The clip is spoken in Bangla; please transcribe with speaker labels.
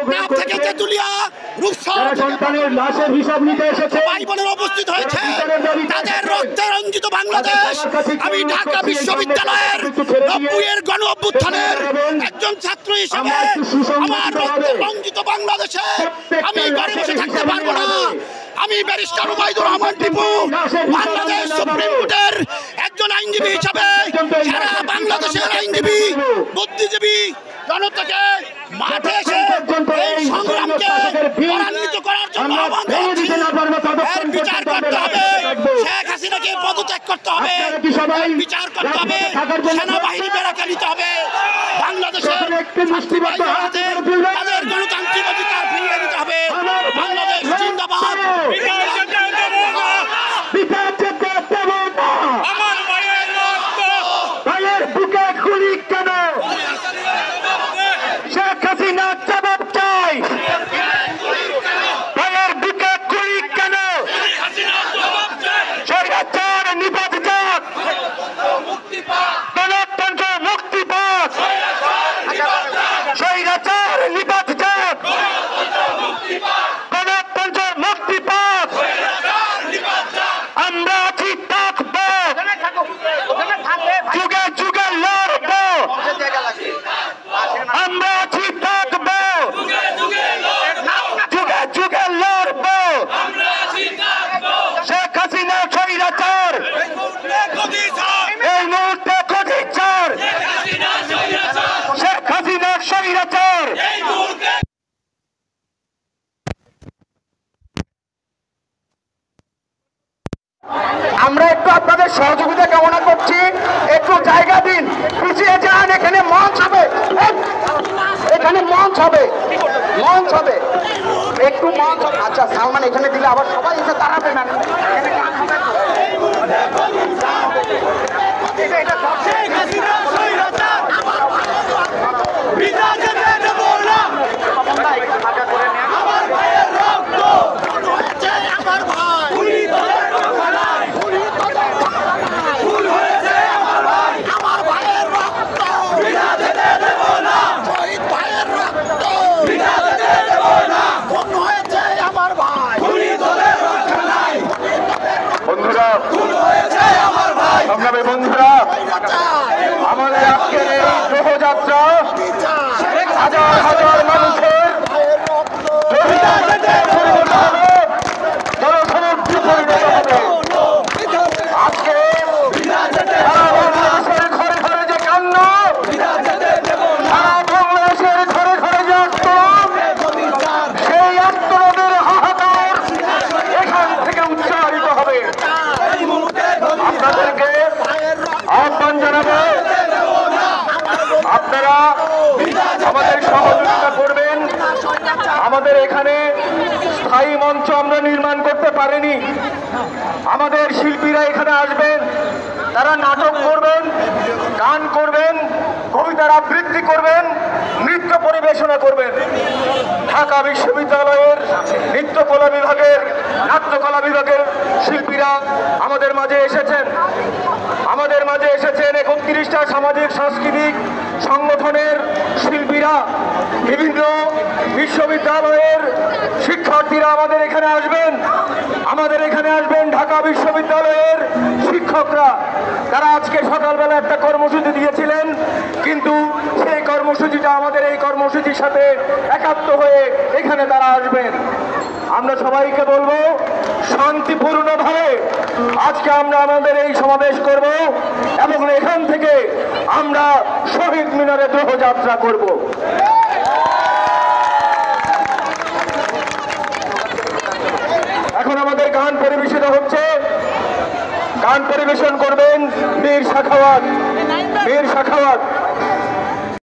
Speaker 1: টেকনাফ থেকে তেতুলিয়া ভাই বোনেরা উপস্থিত হয়েছে তাদের রক্তে রঞ্জিত বাংলাদেশ। আমি ঢাকা বিশ্ববিদ্যালয়ের 90-এর গণ অভ্যুত্থানের একজন ছাত্র হিসেবে আমার রক্তে রঞ্জিত বাংলাদেশে আমি ঘরে বসে থাকতে পারবো না। আমি ব্যারিস্টার ওবায়দুর রহমান টিপু বাংলাদেশ সুপ্রিম কোর্টের একজন আইনজীবী হিসাবে সারা বাংলাদেশের আইনজীবী বুদ্ধিজীবী জনতাকে মাঠে এসে এই সংগ্রামকে ত্বরান্বিত করার জন্য আহ্বান জানাচ্ছি। এর বিচার করতে হবে, শেখ হাসিনাকে পদত্যাগ করতে হবে, বিচার করতে হবে, সেনাবাহিনী বেড়াকে নিতে হবে, বাংলাদেশের তাদের গণতান্ত্রিক অধিকার ফিরিয়ে দিতে হবে। বাংলাদেশ জিন্দাবাদ।
Speaker 2: আমার ভাইয়ের বুকে গুলি কেন? শেখ হাসিনা জবাব চাই। ভাইয়ের বুকে গুলি কেন? স্বৈরাচার নিপাত যাক, গণতন্ত্র মুক্তি পাক। স্বৈরাচার নিপাত যাক, গণতন্ত্র মুক্তি পাক। আমরা আছি থাকবো, যুগে যুগে লড়বো। আমরা আছি থাকবো, যুগে যুগে লড়বো। শেখ হাসিনা স্বৈরাচার, এই মুহূর্তে খোঁজিচার। শেখ হাসিনা স্বৈরাচার। আমরা একটু আপনাদের সহযোগিতা কামনা করছি, একটু জায়গা দিন, পিছিয়ে যান। এখানে মঞ্চ হবে, এখানে মঞ্চ হবে, মঞ্চ হবে, একটু মঞ্চ হবে। আচ্ছা সালমান এখানে দিলে আবার সবাই এসে দাঁড়াবে না। বন্ধুরা, আমাদের আজকের এই শোভাযাত্রা হাজার হাজার মানুষের জনসমুদ্রে পরিণত হবে। আজকে সারা বাংলাদেশের ঘরে ঘরে যে কান্না, সারা বাংলাদেশের ঘরে ঘরে যে আত্মনাদ, সেই আত্মনাদের হাহাকার এখান থেকে উচ্চারিত হবে। আপনাদেরকে আহ্বান জানাবো, আপনারা আমাদের সহযোগিতা করবেন। আমাদের এখানে স্থায়ী মঞ্চ আমরা নির্মাণ করতে পারিনি। আমাদের শিল্পীরা এখানে আসবেন, তারা নাটক করবেন, গান করবেন, কবিতার আবৃত্তি করবেন, নৃত্য পরিবেশনা করবেন। ঢাকা বিশ্ববিদ্যালয়ের নৃত্যকলা বিভাগের, নাট্যকলা বিভাগের শিল্পীরা আমাদের মাঝে এসেছেন। আমাদের মাঝে এসেছেন 31টা সামাজিক সাংস্কৃতিক সংগঠনের শিল্পীরা, বিভিন্ন বিশ্ববিদ্যালয়ের শিক্ষার্থীরা আমাদের এখানে আসবেন। আমাদের এখানে আসবেন ঢাকা বিশ্ববিদ্যালয়ের শিক্ষকরা। তারা আজকে সকালবেলা একটা কর্মসূচি দিয়েছিলেন, কিন্তু সেই কর্মসূচিটা আমাদের এই কর্মসূচির সাথে একাত্ম হয়ে এখানে তারা আসবেন। আমরা সবাইকে বলবো, শান্তিপূর্ণভাবে আজকে আমরা আমাদের এই সমাবেশ করব এবং এখান থেকে আমরা শহীদ মিনারে দোহযাত্রা করব। এখন আমাদের গান পরিবেশিত হচ্ছে। গান পরিবেশন করবেন মীর সাখাওয়াত।